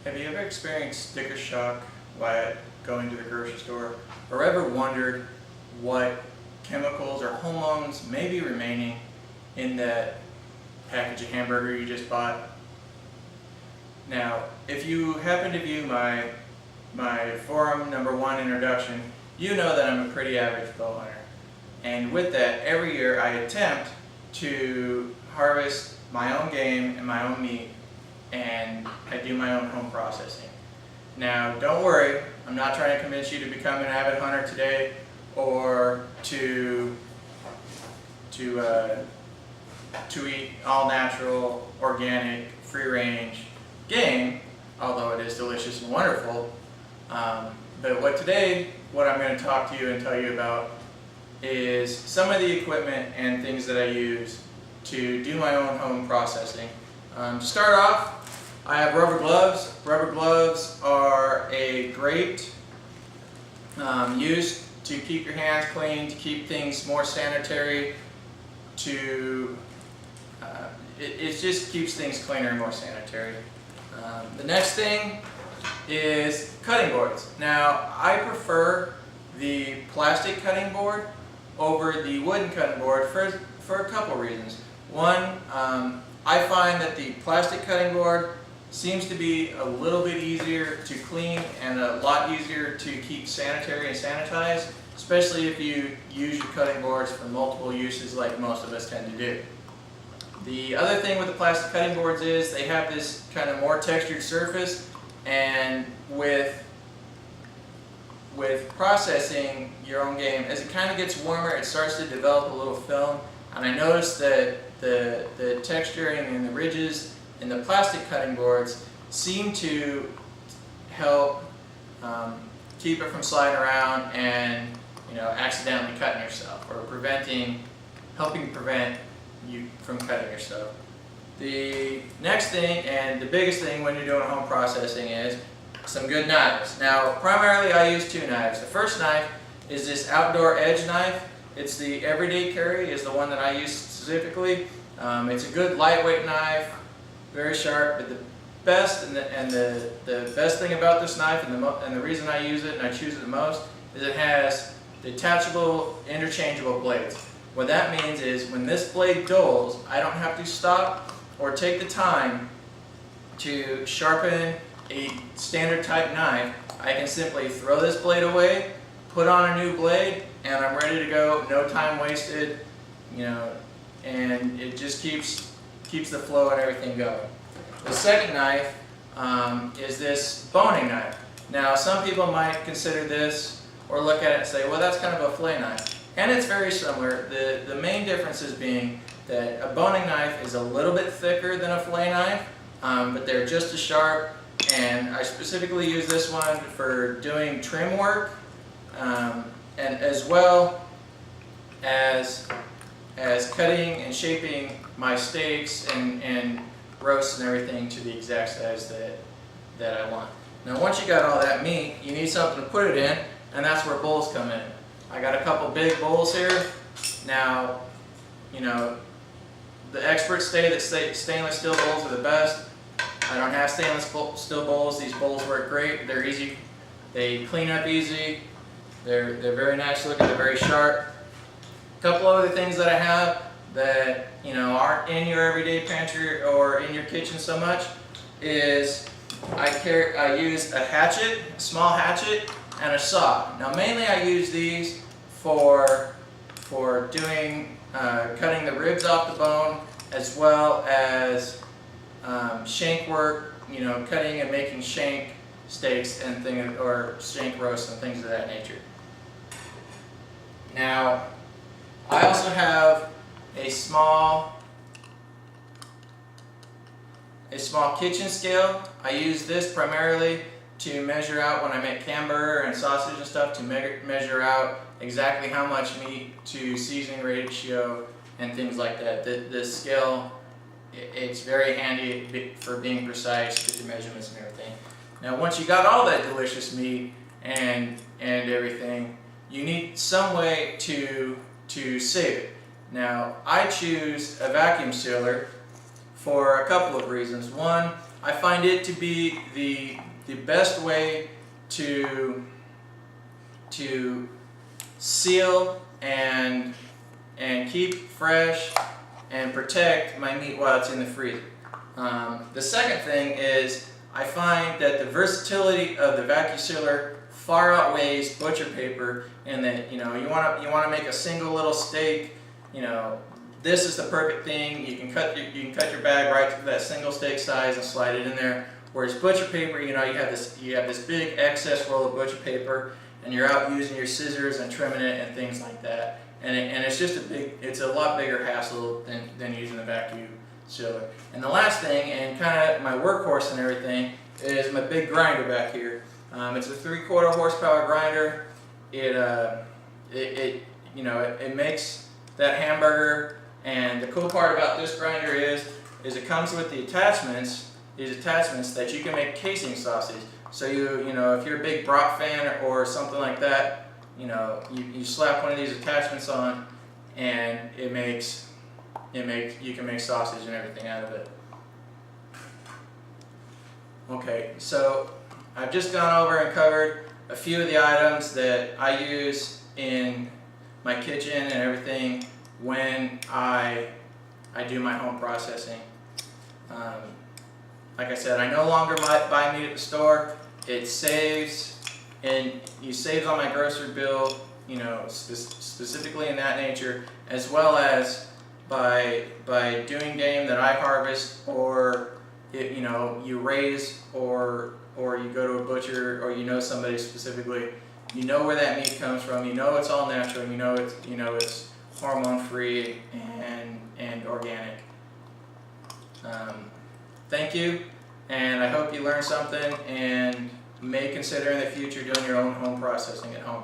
Have you ever experienced sticker shock while going to the grocery store, or ever wondered what chemicals or hormones may be remaining in that package of hamburger you just bought? Now, if you happen to view my forum #1 introduction, you know that I'm a pretty average bow hunter. And with that, every year I attempt to harvest my own game and my own meat, and I do my own home processing. Now, don't worry, I'm not trying to convince you to become an avid hunter today or to eat all natural, organic, free-range game, although it is delicious and wonderful. But what I'm going to talk to you and tell you about is some of the equipment and things that I use to do my own home processing. To start off, I have rubber gloves. Rubber gloves are a great use to keep your hands clean, to keep things more sanitary, it just keeps things cleaner and more sanitary. The next thing is cutting boards. Now, I prefer the plastic cutting board over the wooden cutting board for a couple reasons. One, I find that the plastic cutting board seems to be a little bit easier to clean and a lot easier to keep sanitary and sanitized, especially if you use your cutting boards for multiple uses like most of us tend to do. The other thing with the plastic cutting boards is they have this kind of more textured surface, and with processing your own game, as it kind of gets warmer, it starts to develop a little film, and I noticed that the texturing and the ridges in the plastic cutting boards seem to help keep it from sliding around and accidentally cutting yourself, or helping prevent you from cutting yourself. The next thing, and the biggest thing when you're doing home processing, is some good knives. Now, primarily I use two knives. The first knife is this outdoor edge knife. It's the everyday carry, is the one that I use specifically. It's a good lightweight knife, very sharp, but the best the best thing about this knife, and the reason I use it and I choose it the most, is it has detachable, interchangeable blades. What that means is when this blade dulls, I don't have to stop or take the time to sharpen a standard type knife. I can simply throw this blade away, put on a new blade, and I'm ready to go. No time wasted, and it just keeps the flow and everything going. The second knife is this boning knife. Now, some people might consider this or look at it and say, well, that's kind of a fillet knife. And it's very similar. The main differences being that a boning knife is a little bit thicker than a fillet knife, but they're just as sharp. And I specifically use this one for doing trim work, and as well as cutting and shaping my steaks and roasts and everything to the exact size that I want. Now, once you got all that meat, you need something to put it in, and that's where bowls come in. I got a couple big bowls here. Now, the experts say that stainless steel bowls are the best. I don't have stainless steel bowls. These bowls work great. They're easy. They clean up easy. They're very nice looking. They're very sharp. A couple other things that I have that aren't in your everyday pantry or in your kitchen so much is I use a hatchet, a small hatchet, and a saw. Now, mainly I use these for doing cutting the ribs off the bone, as well as shank work, cutting and making shank steaks and things, or shank roasts and things of that nature. Now, I also have a small kitchen scale. I use this primarily to measure out, when I make hamburger and sausage and stuff, to measure out exactly how much meat to seasoning ratio and things like that. This scale, it's very handy for being precise with your measurements and everything. Now, once you got all that delicious meat and everything, you need some way to save it. Now, I choose a vacuum sealer for a couple of reasons. One, I find it to be the best way to seal and keep fresh and protect my meat while it's in the freezer. The second thing is I find that the versatility of the vacuum sealer far outweighs butcher paper, and that you want to make a single little steak. This is the perfect thing. You can cut your bag right to that single steak size and slide it in there. Whereas butcher paper, you have this big excess roll of butcher paper, and you're out using your scissors and trimming it and things like that. And it's a lot bigger hassle than using the vacuum sealer. And the last thing, and kind of my workhorse and everything, is my big grinder back here. It's a 3/4 horsepower grinder. It makes that hamburger. And the cool part about this grinder is it comes with these attachments that you can make casing sausage. So if you're a big Brock fan or something like that, you slap one of these attachments on, and you can make sausage and everything out of it. Okay, so I've just gone over and covered a few of the items that I use in my kitchen and everything when I do my home processing. Like I said, I no longer buy meat at the store. It saves, and you save on my grocery bill, specifically in that nature, as well as by doing game that I harvest, or you raise, or you go to a butcher, or somebody specifically, where that meat comes from. It's all natural. It's hormone free and organic. Thank you, and I hope you learned something and may consider in the future doing your own home processing at home.